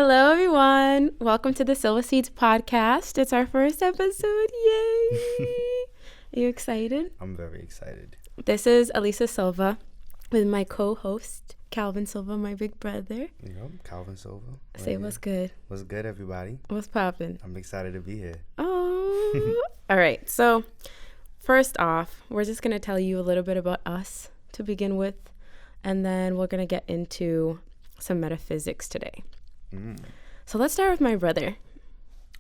Hello, everyone. Welcome to the Silva Seeds podcast. It's our first episode. Yay! Are you excited? I'm very excited. This is Alyssa Silva with my co-host, Kalvin Silva, my big brother. Yep, Kalvin Silva. Say what's good. What's good, everybody? What's poppin'? I'm excited to be here. Oh. All right. So, first off, we're just going to tell you a little bit about us to begin with, and then we're going to get into some metaphysics today. So let's start with my brother.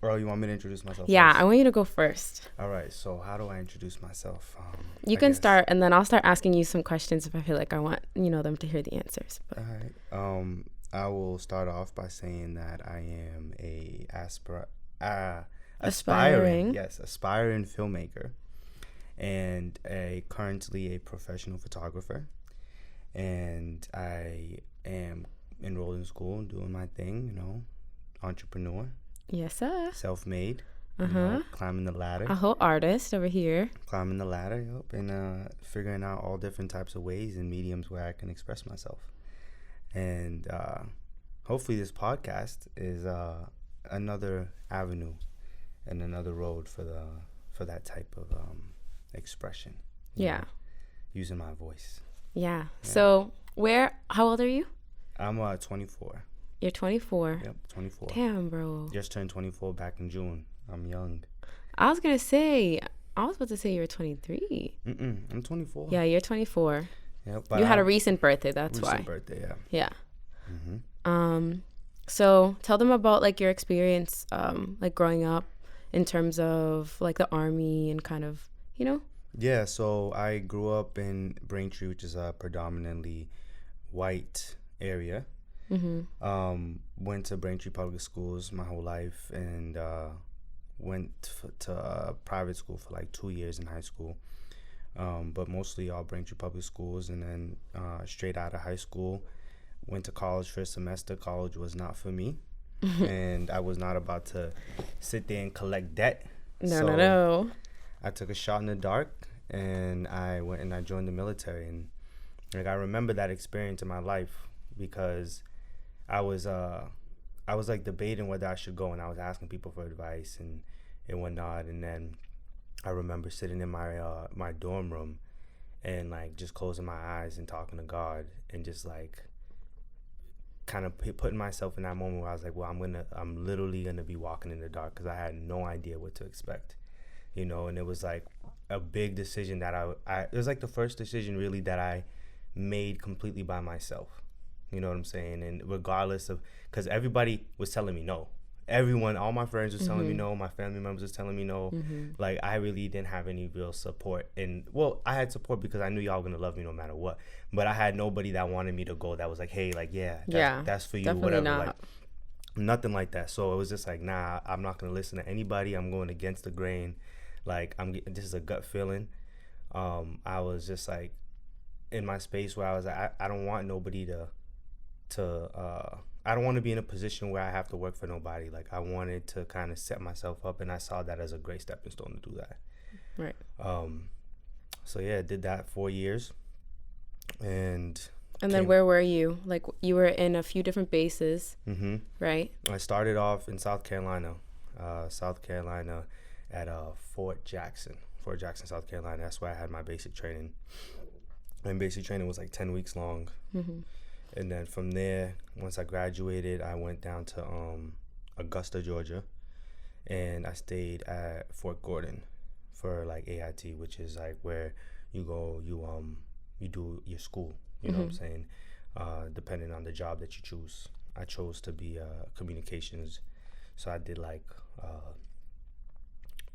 Oh, you want me to introduce myself? Yeah, first? I want you to go first. All right. So how do I introduce myself? You can start, and then I'll start asking you some questions if I feel like I want them to hear the answers. But. All right. I will start off by saying that I am a aspiring filmmaker, and currently a professional photographer, and I am enrolled in school and doing my thing, entrepreneur. Yes, sir. Self-made. Climbing the ladder. A whole artist over here. Climbing the ladder, and figuring out all different types of ways and mediums where I can express myself. And hopefully this podcast is another avenue and another road for that type of expression. Yeah. Using my voice. Yeah. So how old are you? I'm 24. You're 24? Yep, 24. Damn, bro. Just turned 24 back in June. I'm young. I was about to say you were 23. I'm 24. Yeah, you're 24. Yep. You had a recent birthday, that's why. Recent birthday, yeah. Yeah. Mm-hmm. So tell them about, like, your experience, like, growing up in terms of, like, the army and kind of, Yeah, so I grew up in Braintree, which is a predominantly white area. Went to Braintree public schools my whole life, and went to private school for like 2 years in high school, but mostly all Braintree public schools. And then straight out of high school, went to college for a semester. College was not for me, and I was not about to sit there and collect debt. No. I took a shot in the dark, and I went and I joined the military. And like, I remember that experience in my life because I was like debating whether I should go, and I was asking people for advice and whatnot. And then I remember sitting in my dorm room and like just closing my eyes and talking to God, and just like kind of putting myself in that moment where I was like, well, I'm literally gonna be walking in the dark, because I had no idea what to expect, and it was like a big decision that it was like the first decision really that I made completely by myself. You know what I'm saying? And regardless of, because everybody was telling me no. All my friends was telling me no. My family members was telling me no. Like, I really didn't have any real support. And, well, I had support because I knew y'all were going to love me no matter what. But I had nobody that wanted me to go that was like, hey, like, that's for you, whatever. Not. Like, nothing like that. So it was just like, nah, I'm not going to listen to anybody. I'm going against the grain. Like, this is a gut feeling. I was just like in my space where I was like, I don't want nobody I don't want to be in a position where I have to work for nobody. Like, I wanted to kind of set myself up, and I saw that as a great stepping stone to do that. Right. So yeah, I did that 4 years, and then where were you? Like, you were in a few different bases, right? I started off in South Carolina at Fort Jackson, South Carolina. That's where I had my basic training, and basic training was like 10 weeks long. And then from there, once I graduated, I went down to Augusta, Georgia, and I stayed at Fort Gordon for like AIT, which is like where you go, you do your school. You know what I'm saying? Depending on the job that you choose. I chose to be communications, so I did like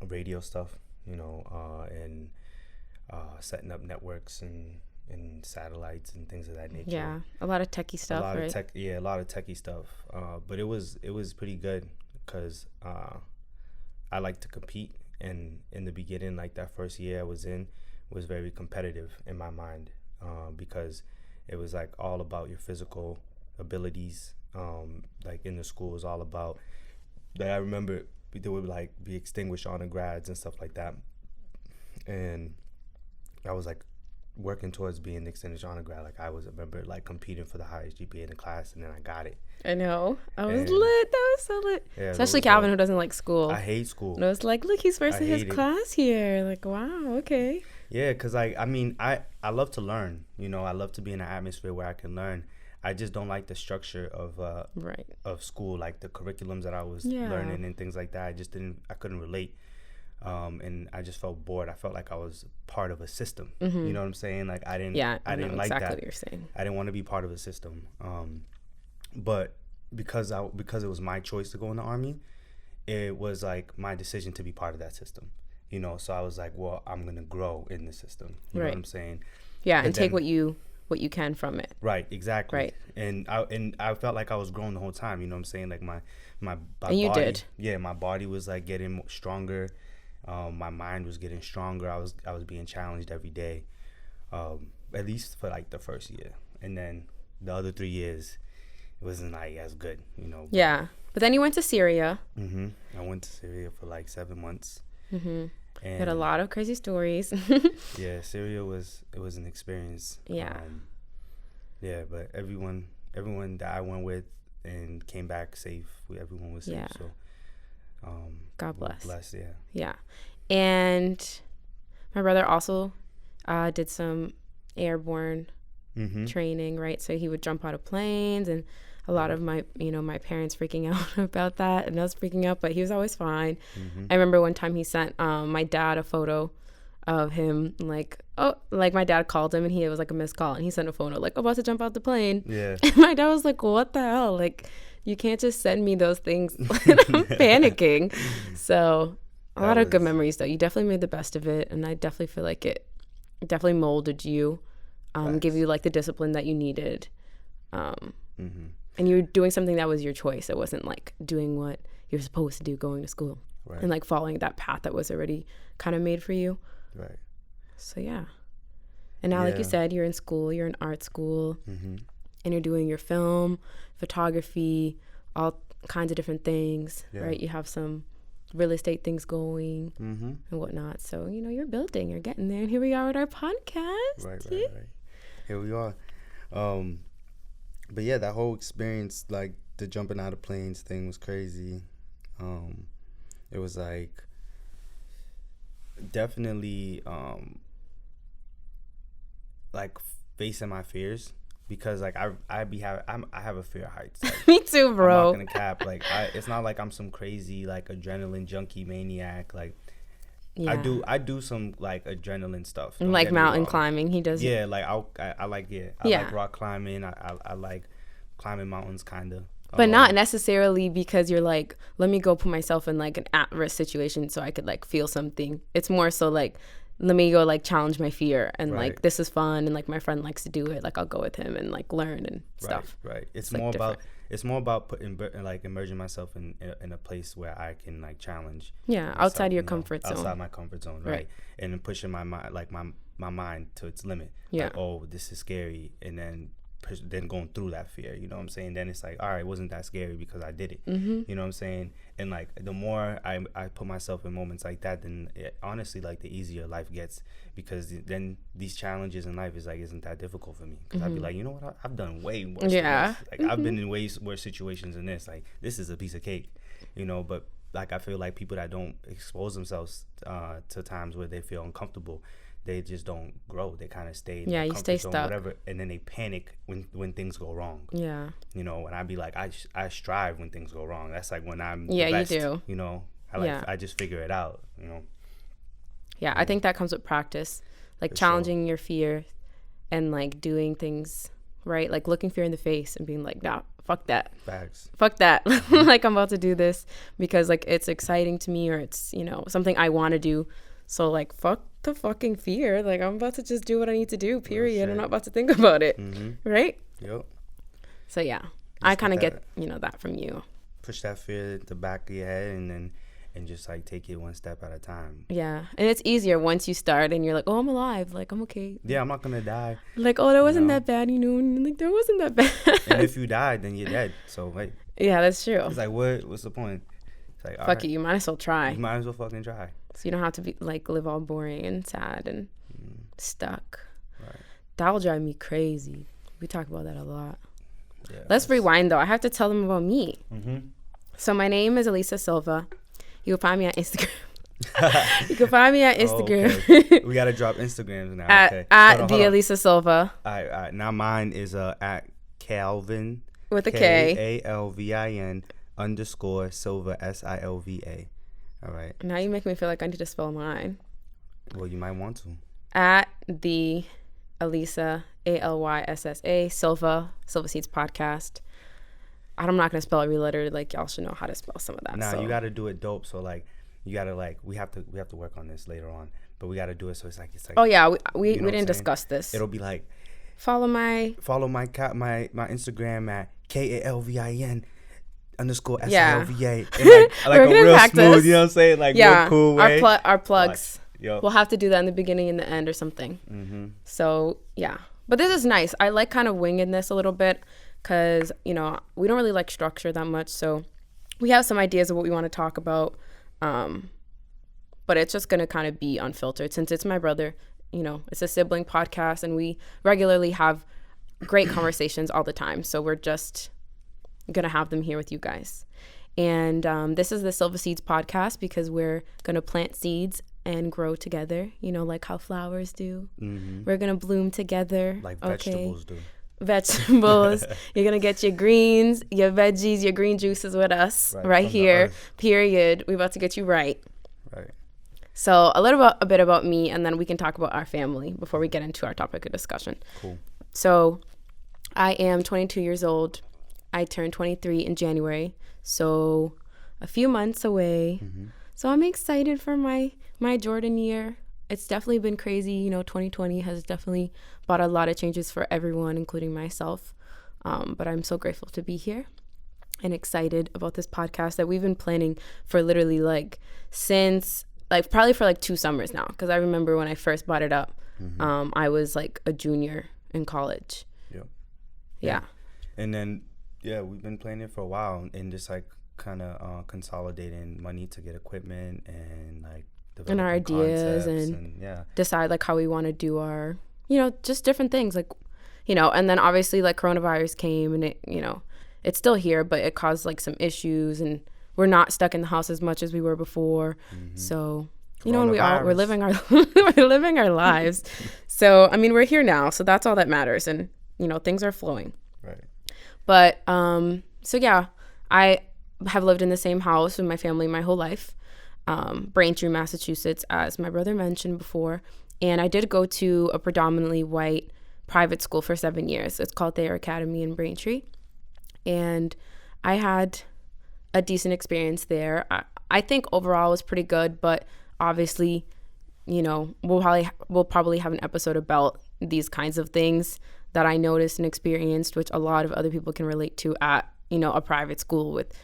radio stuff, and setting up networks and satellites and things of that nature. Yeah, a lot of techie stuff, right? A lot of techie stuff. But it was pretty good because I like to compete, and in the beginning, like that first year I was in, was very competitive in my mind, because it was like all about your physical abilities. Like in the school, it was all about. Like, I remember there would like be extinguished honor grads and stuff like that, and I was like working towards being the extended honor grad. Like I remember like competing for the highest GPA in the class, and then I got it. I know. I was lit. That was so lit. Yeah, especially Kalvin, who doesn't like school. I hate school. And I was like, look, he's first in his class here. Like, wow, okay. Yeah, because like I mean, I love to learn. You know, I love to be in an atmosphere where I can learn. I just don't like the structure of school, like the curriculums that I was learning and things like that. I couldn't relate. And I just felt bored. I felt like I was part of a system. You know what I'm saying? Like I didn't like exactly that. What you're saying. I didn't want to be part of a system. But because it was my choice to go in the Army, it was like my decision to be part of that system. You know, so I was like, well, I'm gonna grow in the system. You know what I'm saying? Yeah, and take what you can from it. Right, exactly. Right. And I felt like I was growing the whole time. You know what I'm saying? Like my and you body, did. Yeah, my body was like getting stronger. My mind was getting stronger. I was being challenged every day, at least for like the first year, and then the other 3 years, it wasn't like as good, you know. But then you went to Syria. I went to Syria for like 7 months. And had a lot of crazy stories. Yeah, Syria was an experience. But everyone that I went with and came back safe. Everyone was safe. So. God bless. Bless, yeah. Yeah. And my brother also did some airborne training, right? So he would jump out of planes, and a lot of my parents freaking out about that, and us freaking out, but he was always fine. I remember one time he sent my dad a photo of him, like my dad called him, and it was like a missed call, and he sent a photo like about to jump out the plane. Yeah. And my dad was like, what the hell? Like, you can't just send me those things. I'm panicking. So a lot of good memories, though. You definitely made the best of it. And I definitely feel like it definitely molded you, give you like the discipline that you needed. And you were doing something that was your choice. It wasn't like doing what you're supposed to do, going to school. Right. And like following that path that was already kind of made for you. Right. So, yeah. And now, like you said, you're in school, you're in art school. And you're doing your film, photography, all kinds of different things, right? You have some real estate things going and whatnot. So, you're building, you're getting there. And here we are with our podcast. Right. Here we are. But yeah, that whole experience, like the jumping out of planes thing was crazy. It was like definitely like facing my fears. Because like I have a fear of heights. Like, me too, bro. I'm not gonna cap. Like it's not like I'm some crazy like adrenaline junkie maniac. Like I do some like adrenaline stuff. Like mountain climbing, he does. Yeah, like I like like rock climbing. I like climbing mountains, kinda. But not necessarily because you're like, let me go put myself in like an at-risk situation so I could like feel something. It's more so like, let me go like challenge my fear and like this is fun and like my friend likes to do it, like I'll go with him and like learn and stuff. Right. It's more like about immersing myself in a place where I can like challenge. Yeah, outside your comfort zone. Outside my comfort zone, right? And then pushing my mind, like my mind to its limit. Yeah. Like, oh, this is scary, and then going through that fear, you know what I'm saying? Then it's like, all right, it wasn't that scary because I did it. You know what I'm saying? And like the more I put myself in moments like that, then honestly, like the easier life gets, because then these challenges in life is like, isn't that difficult for me? Because I'd be like, you know what, I've done way worse. Yeah. Like I've been in way worse situations than this. Like this is a piece of cake, you know. But like I feel like people that don't expose themselves to times where they feel uncomfortable, they just don't grow. They kind of stay in you stay zone, stuck, whatever, and then they panic when things go wrong. Yeah, you know, and I'd be like, I strive when things go wrong. That's like when I'm the best, you do. You know, I just figure it out. You know. Yeah, I think that comes with practice, like for challenging your fear, and like doing things right, like looking fear in the face and being like, nah, fuck that. Facts. Fuck that. Like I'm about to do this because like it's exciting to me, or it's something I want to do. So like fuck the fucking fear. Like I'm about to just do what I need to do, period. I'm not about to think about it. Right? Yep. So yeah, I kind of get that from you. Push that fear at the back of your head and just like take it one step at a time. Yeah, and it's easier once you start and you're like, oh, I'm alive, like I'm okay. Yeah, I'm not gonna die. Like, oh, that wasn't that bad, and like that wasn't that bad. And if you die, then you're dead. So like, yeah, that's true. It's like, what's the point? It's like, fuck it, you might as well try. You might as well fucking try. So you don't have to be like live all boring and sad and stuck. Right. That'll drive me crazy. We talk about that a lot. Yeah, Let's rewind, though. I have to tell them about me. Mm-hmm. So my name is Alyssa Silva. You can find me on Instagram. You can find me on Instagram. Oh, okay. We got to drop Instagrams now. At the Alyssa Silva. All right. Now mine is at Kalvin. With a K. Kalvin _ Silva Silva. All right. Now you make me feel like I need to spell mine. Well, you might want to. At the Alyssa Alyssa Silva Seeds Podcast. I'm not gonna spell every letter. Like, y'all should know how to spell some of that. Nah, you gotta do it dope. So like, you gotta like, we have to work on this later on. But we gotta do it so it's like. Oh yeah, we didn't discuss this. It'll be like. Follow my Instagram at KALVIN _ Yeah. SILVA. Like a real practice. smooth, you know what I'm saying? Like real cool way. Our plugs. Yo. We'll have to do that in the beginning and the end or something. Mm-hmm. So yeah, but this is nice. I like kind of winging this a little bit because, you know, we don't really like structure that much. So we have some ideas of what we want to talk about. But it's just going to kind of be unfiltered since it's my brother. You know, it's a sibling podcast and we regularly have great conversations all the time. So we're just going to have them here with you guys. And this is the Silva Seeds podcast because we're going to plant seeds and grow together, you know, like how flowers do. Mm-hmm. We're going to bloom together. Like vegetables do. Vegetables. You're going to get your greens, your veggies, your green juices with us right here. Period. We're about to get you right. Right. So a bit about me, and then we can talk about our family before we get into our topic of discussion. Cool. So I am 22 years old. I turned 23 in January, so a few months away. Mm-hmm. So I'm excited for my Jordan year. It's definitely been crazy. You know, 2020 has definitely brought a lot of changes for everyone, including myself. But I'm so grateful to be here and excited about this podcast that we've been planning for literally since probably for 2 summers now. Because I remember when I first brought it up, mm-hmm. I was a junior in college. Yep. Yeah. And then, we've been planning it for a while and just kind of consolidating money to get equipment and and our ideas and decide how we want to do our, just different things and then obviously coronavirus came and it, it's still here, but it caused some issues and we're not stuck in the house as much as we were before. Mm-hmm. So, we're living our lives. So, I mean, we're here now, so that's all that matters. And, things are flowing. Right. But, I have lived in the same house with my family my whole life. Braintree, Massachusetts, as my brother mentioned before. And I did go to a predominantly white private school for 7 years. It's called Thayer Academy in Braintree. And I had a decent experience there. I think overall it was pretty good, but obviously, we'll probably have an episode about these kinds of things that I noticed and experienced, which a lot of other people can relate to at, a private school with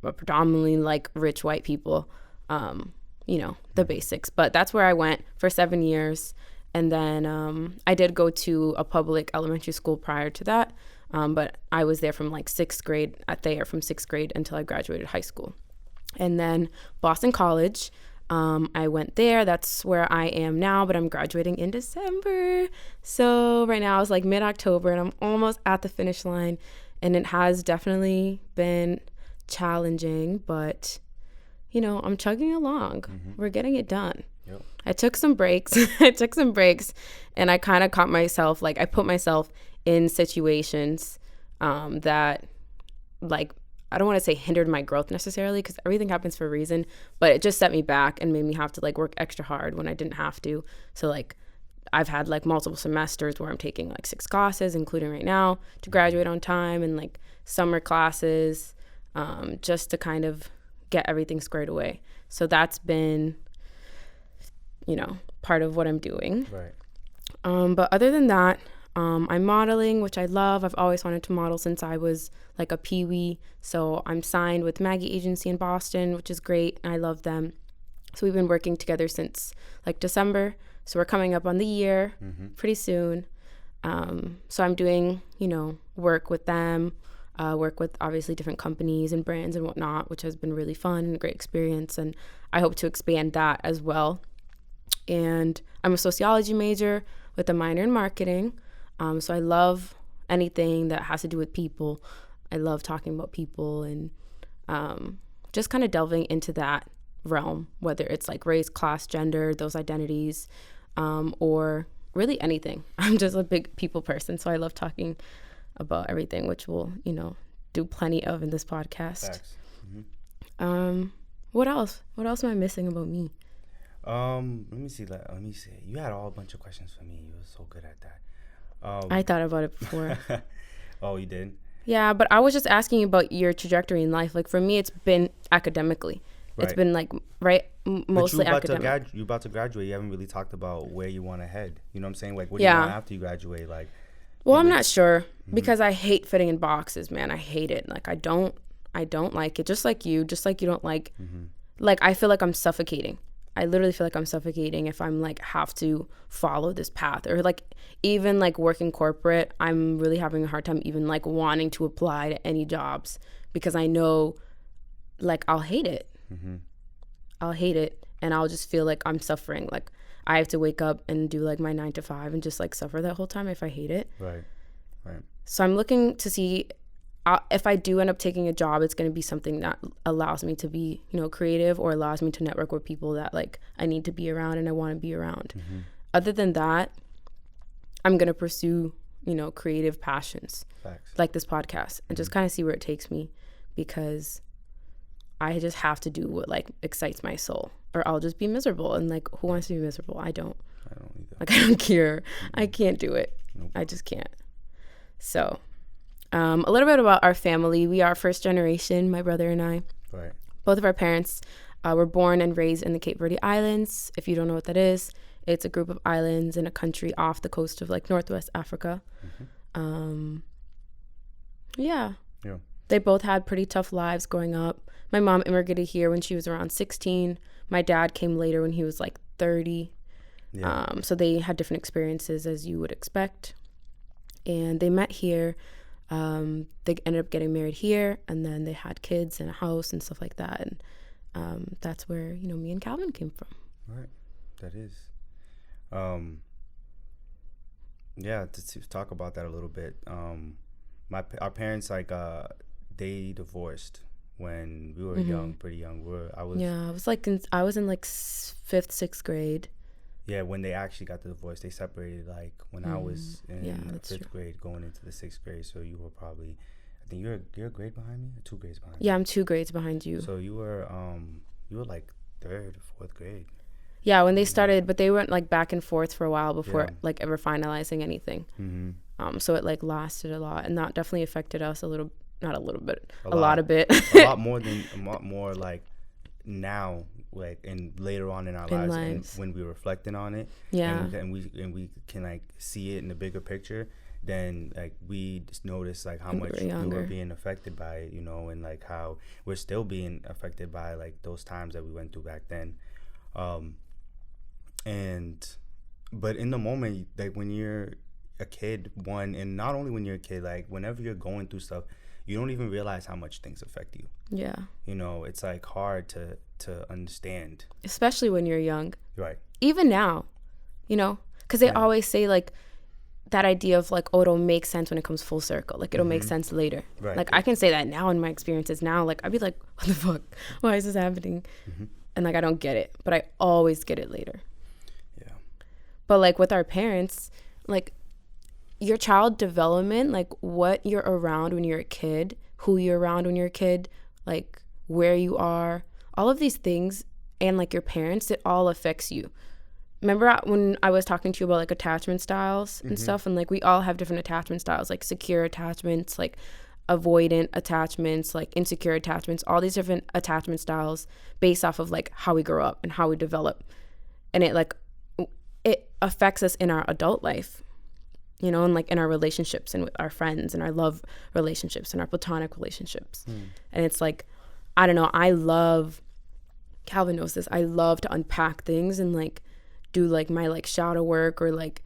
predominantly rich white people. The basics, but that's where I went for 7 years. And then I did go to a public elementary school prior to that. But I was there from 6th grade at Thayer from 6th grade until I graduated high school. And then Boston College, I went there. That's where I am now, but I'm graduating in December. So right now it's mid-October and I'm almost at the finish line. And it has definitely been challenging, but I'm chugging along. Mm-hmm. We're getting it done. Yep. I took some breaks. And I kind of caught myself, I put myself in situations that I don't want to say hindered my growth necessarily because everything happens for a reason, but it just set me back and made me have to work extra hard when I didn't have to. So I've had multiple semesters where I'm taking 6 classes, including right now, to graduate on time, and summer classes, just to kind of get everything squared away. So that's been, part of what I'm doing. Right. But other than that, I'm modeling, which I love. I've always wanted to model since I was a peewee. So I'm signed with Maggie Agency in Boston, which is great. And I love them. So we've been working together since December. So we're coming up on the year pretty soon. So I'm doing, work with them, work with obviously different companies and brands and whatnot, which has been really fun and a great experience. And I hope to expand that as well. And I'm a sociology major, with a minor in marketing. So I love anything that has to do with people. I love talking about people and just kind of delving into that realm, whether it's like race, class, gender, those identities, or really anything. I'm just a big people person, so I love talking about everything, which we'll, do plenty of in this podcast. What else? What else am I missing about me? Let me see. You had a bunch of questions for me. You were so good at that. I thought about it before. Oh, you did? Yeah, but I was just asking about your trajectory in life. Like for me, it's been academically. Right. It's been like mostly academic. You about to graduate. You haven't really talked about where you want to head. You know what I'm saying? Like, what do you want after you graduate? Like, well, I'm not sure because I hate fitting in boxes, man. I hate it. Like, I don't like it. Just like you don't like. Like, I feel like I'm suffocating. I literally feel like I'm suffocating if I'm like have to follow this path, or like even like working corporate. I'm really having a hard time even like wanting to apply to any jobs because I know like I'll hate it. I'll hate it and I'll just feel like I'm suffering. Like I have to wake up and do like my 9 to 5 and just like suffer that whole time if I hate it. Right. So I'm looking to see if I do end up taking a job, it's going to be something that allows me to be, creative, or allows me to network with people that like I need to be around and I want to be around. Other than that, I'm going to pursue, creative passions. Facts. Like this podcast, and just kind of see where it takes me, because I just have to do what like excites my soul, or I'll just be miserable. And like, who wants to be miserable? I don't either. Like, I don't care. I can't do it. Nope. I just can't. So a little bit about our family. We are first generation, my brother and I. Right. Both of our parents were born and raised in the Cape Verde Islands. If you don't know what that is, it's a group of islands in a country off the coast of like Northwest Africa. Yeah. They both had pretty tough lives growing up. My mom immigrated here when she was around 16. My dad came later when he was like 30. So they had different experiences, as you would expect. And they met here. They ended up getting married here, and then they had kids and a house and stuff like that. And that's where, me and Kalvin came from. Right. That is. To talk about that a little bit. Our parents, like, they divorced when we were young, pretty young. I was in like 5th, 6th grade. Yeah, when they actually got the divorce, they separated like when I was in 5th grade going into the 6th grade. So you were probably, I think you're a grade behind me, or 2 grades behind me. Yeah, I'm 2 grades behind you. So you were like 3rd or 4th grade. Yeah, when they started, but they went like back and forth for a while before like ever finalizing anything. So it like lasted a lot, and that definitely affected us a little, not a little bit, a lot of bit. a lot more like now, like, and later on in our lives. When we reflecting on it, and we can like see it in the bigger picture, then like we just notice like how much we were being affected by it, and like how we're still being affected by like those times that we went through back then. But in the moment, like when you're a kid, and not only when you're a kid, like whenever you're going through stuff, you don't even realize how much things affect you. Yeah. It's like hard to understand. Especially when you're young. Right. Even now, because they always say like that idea of like, oh, it'll make sense when it comes full circle. Like it'll make sense later. Right. Like I can say that now in my experiences now. Like I'd be like, what the fuck? Why is this happening? And like I don't get it, but I always get it later. Yeah. But like with our parents, like your child development, like what you're around when you're a kid, who you're around when you're a kid, like where you are, all of these things, and like your parents, it all affects you. Remember when I was talking to you about like attachment styles and stuff, and like we all have different attachment styles, like secure attachments, like avoidant attachments, like insecure attachments, all these different attachment styles based off of like how we grow up and how we develop. And it affects us in our adult life. And like in our relationships and with our friends and our love relationships and our platonic relationships. And it's like, I don't know, Kalvin knows this, I love to unpack things and like do like my like shadow work, or like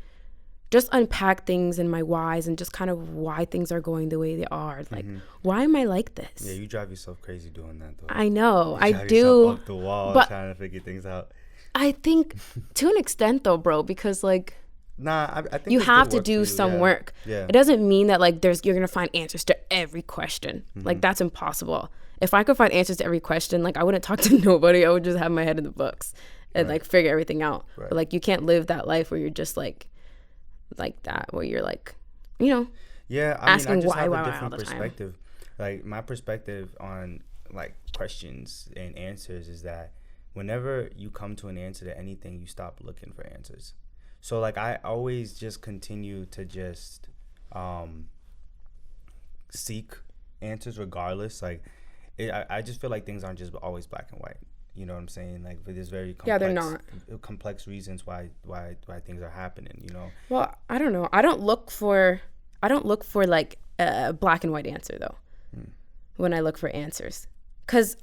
just unpack things and my whys and just kind of why things are going the way they are. Like, why am I like this? Yeah, you drive yourself crazy doing that though. I know, I do. Up the wall, but trying to figure things out. I think to an extent though, bro, because like, I think you it's have good to work for do you, some yeah. work. Yeah. It doesn't mean that like you're gonna find answers to every question. Like that's impossible. If I could find answers to every question, like I wouldn't talk to nobody. I would just have my head in the books and like figure everything out. Right. But like you can't live that life where you're just like that, where you're like, Yeah, I asking mean, I just have why a all different the time. perspective. Like my perspective on like questions and answers is that whenever you come to an answer to anything, you stop looking for answers. So like I always just continue to just seek answers regardless. Like I just feel like things aren't just always black and white. You know what I'm saying? Like there's very complex, they're not. Complex reasons why things are happening. Well, I don't know. I don't look for like a black and white answer though. When I look for answers, because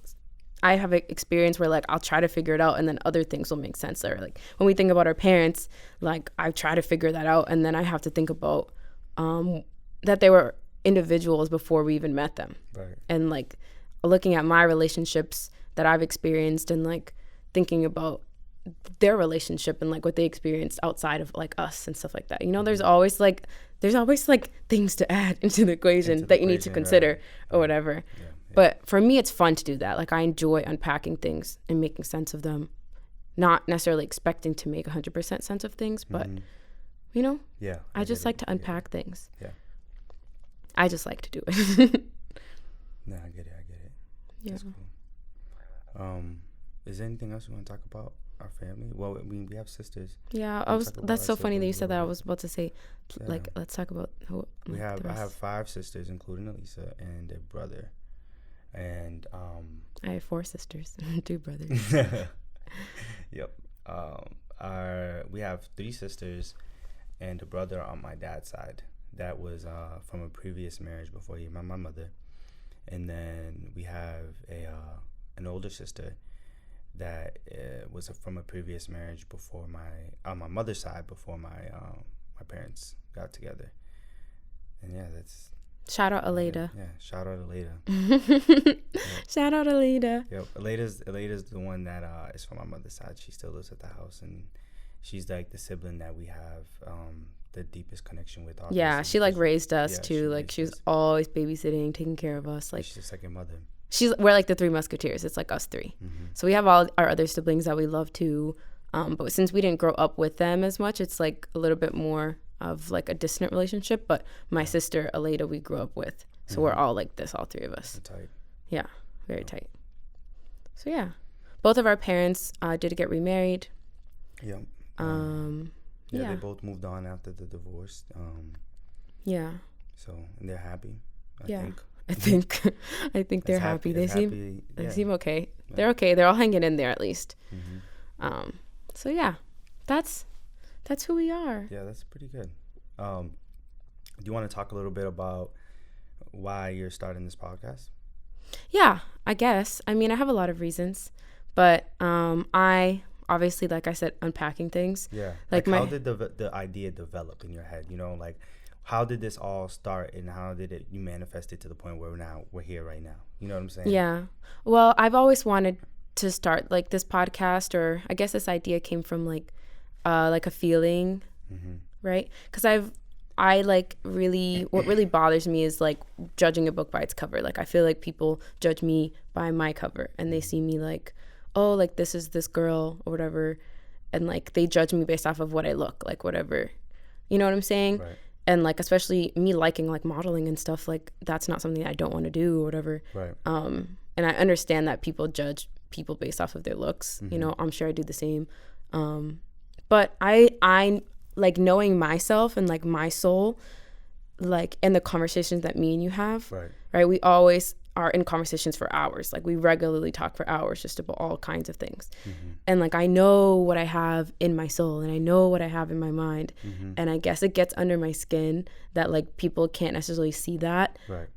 I have an experience where like I'll try to figure it out and then other things will make sense. Or like when we think about our parents, like I try to figure that out and then I have to think about that they were individuals before we even met them. Right. And like looking at my relationships that I've experienced and like thinking about their relationship and like what they experienced outside of like us and stuff like that. There's always like things to add into the equation that you need to consider or whatever. Yeah. But for me, it's fun to do that. Like I enjoy unpacking things and making sense of them, not necessarily expecting to make 100% sense of things, but yeah, I just like to unpack things. Yeah. I just like to do it. No, I get it. Yeah. That's cool. Is there anything else you want to talk about our family? Well, I mean, we have sisters. Yeah, that's so funny that you said that. I was about to say, like, let's talk about who. I have 5 sisters, including Alyssa and a brother, and I have 4 sisters, 2 brothers. Yep. We have 3 sisters and a brother on my dad's side. That was from a previous marriage before he met my mother, and then we have an older sister that was from a previous marriage before on my mother's side before my parents got together. And yeah, that's shout out Alyssa. Yeah, shout out Alyssa. Yep. Shout out Alyssa. Yep, Alyda's the one that is from my mother's side. She still lives at the house, and she's like the sibling that we have the deepest connection with. Yeah, she like raised us too. Like she was always babysitting, taking care of us. Like she's the second mother. We're like the 3 musketeers. It's like us 3. Mm-hmm. So we have all our other siblings that we love too. But since we didn't grow up with them as much, it's like a little bit more of like a distant relationship. But my sister Alyssa, we grew up with. So we're all like this, all 3 of us. Tight. Yeah, very tight. So yeah, both of our parents did get remarried. Yep. Yeah, they both moved on after the divorce. Yeah. So, and they're happy, I think they're happy. They seem okay. Yeah. They're okay. They're all hanging in there at least. Mm-hmm. So yeah, that's who we are. Yeah, that's pretty good. Do you want to talk a little bit about why you're starting this podcast? Yeah, I guess. I mean, I have a lot of reasons, but I obviously, like I said, unpacking things. Yeah. Like how did the idea develop in your head? Like how did this all start, and how did you manifest it to the point where we're here right now? You know what I'm saying? Yeah. Well, I've always wanted to start like this podcast, or I guess this idea came from like a feeling, right? Because what really bothers me is like judging a book by its cover. Like I feel like people judge me by my cover, and they see me like, oh, like this is this girl or whatever, and like they judge me based off of what I look like, whatever. You know what I'm saying? Right. And like especially me liking like modeling and stuff, like that's not something I don't want to do or whatever. Right. And I understand that people judge people based off of their looks. I'm sure I do the same. But I like knowing myself and like my soul, like in the conversations that me and you have, right? We always are in conversations for hours. Like we regularly talk for hours just about all kinds of things. And like I know what I have in my soul, and I know what I have in my mind. And I guess it gets under my skin that like people can't necessarily see that. Right.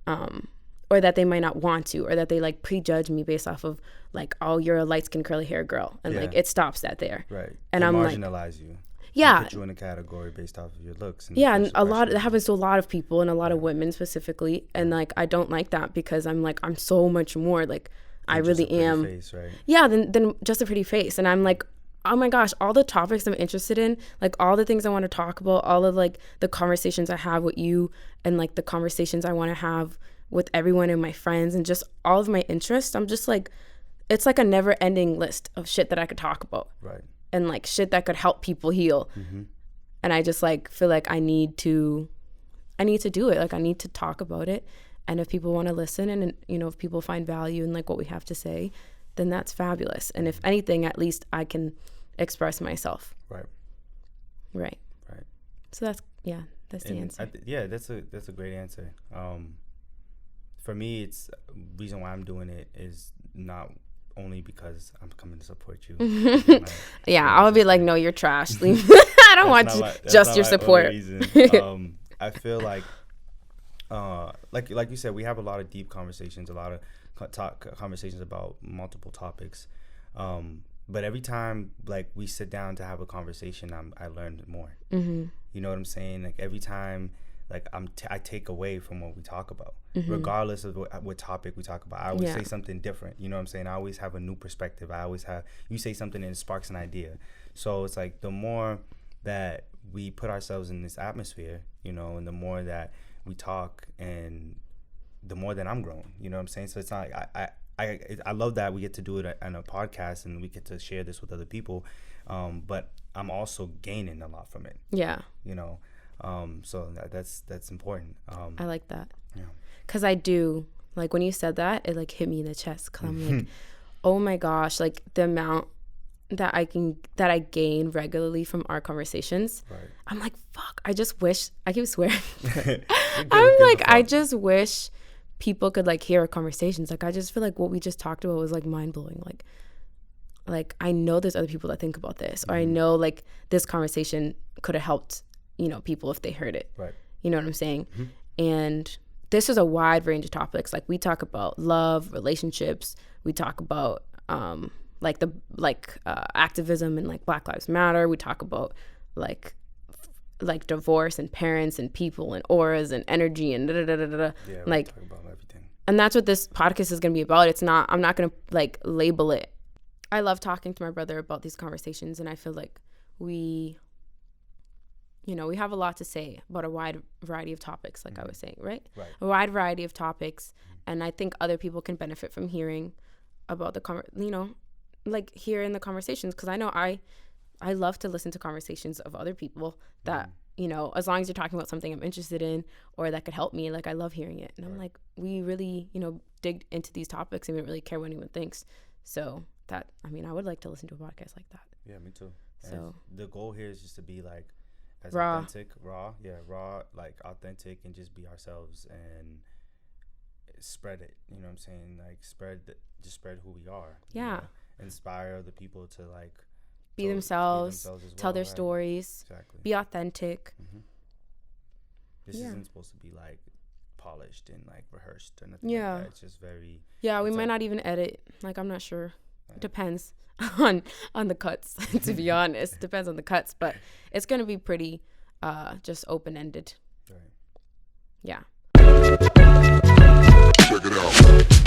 Or that they might not want to, or that they like prejudge me based off of like, oh, you're a light-skinned curly hair girl, and like it stops that there. Right. And they I'm marginalize you. Yeah. They put you in a category based off of your looks. And and that happens to a lot of people, and a lot of women specifically. And like I don't like that, because I'm like so much more. Like I really am. Face, right? Yeah, than just a pretty face. And I'm like oh my gosh, all the topics I'm interested in, like all the things I want to talk about, all of like the conversations I have with you and like the conversations I want to have with everyone and my friends and just all of my interests, I'm just like, it's like a never ending list of shit that I could talk about. Right. And like shit that could help people heal. And I just like feel like I need to do it. Like I need to talk about it. And if people want to listen and, you know, if people find value in like what we have to say, then that's fabulous. And if anything, at least I can express myself. Right. Right. Right. So that's the answer. That's a great answer. For me, it's reason why I'm doing it is not only because I'm coming to support you. I'll be like, no, you're trash. Leave. I don't want just your support. I feel like you said, we have a lot of deep conversations, a lot of conversations about multiple topics. But every time like we sit down to have a conversation, I learned more. You know what I'm saying? Like every time, like I take away from what we talk about, regardless of what topic we talk about. I always say something different. You know what I'm saying? I always have a new perspective. You say something and it sparks an idea. So it's like the more that we put ourselves in this atmosphere, you know, and the more that we talk, and the more that I'm growing. You know what I'm saying? So it's not like I love that we get to do it on a podcast and we get to share this with other people, but I'm also gaining a lot from it. Yeah. You know. So that's important. I like that. Yeah. Cause I do, like when you said that, it like hit me in the chest. Cause I'm like, oh my gosh, like the amount that I gain regularly from our conversations. Right. I'm like, fuck. I just wish. I keep swearing. I'm like, I just wish people could like hear our conversations. Like I just feel like what we just talked about was like mind blowing. Like I know there's other people that think about this, or I know like this conversation could have helped, you know, people if they heard it. Right. You know what I'm saying? And this is a wide range of topics. Like we talk about love, relationships. We talk about activism and like Black Lives Matter. We talk about like divorce and parents and people and auras and energy and Yeah, like talk about everything. And that's what this podcast is going to be about. I'm not going to like label it. I love talking to my brother about these conversations, and I feel like we have a lot to say about a wide variety of topics, like I was saying, right? A wide variety of topics. And I think other people can benefit from hearing about hearing the conversations. Because I know I love to listen to conversations of other people that, you know, as long as you're talking about something I'm interested in or that could help me, like I love hearing it. And I'm like, we really, you know, dig into these topics and we don't really care what anyone thinks. So I would like to listen to a podcast like that. Yeah, me too. So the goal here is just to be like as raw. raw, like authentic, and just be ourselves and spread it. You know what I'm saying? Like spread who we are. Yeah. You know? Inspire other people to like be themselves, tell their right? stories, exactly. Be authentic. This isn't supposed to be like polished and like rehearsed or nothing like that. It's just very. Yeah, we might not even edit. Like I'm not sure. It depends on the cuts. To be honest, depends on the cuts, but it's gonna be pretty just open ended. Right. Yeah. Check it out.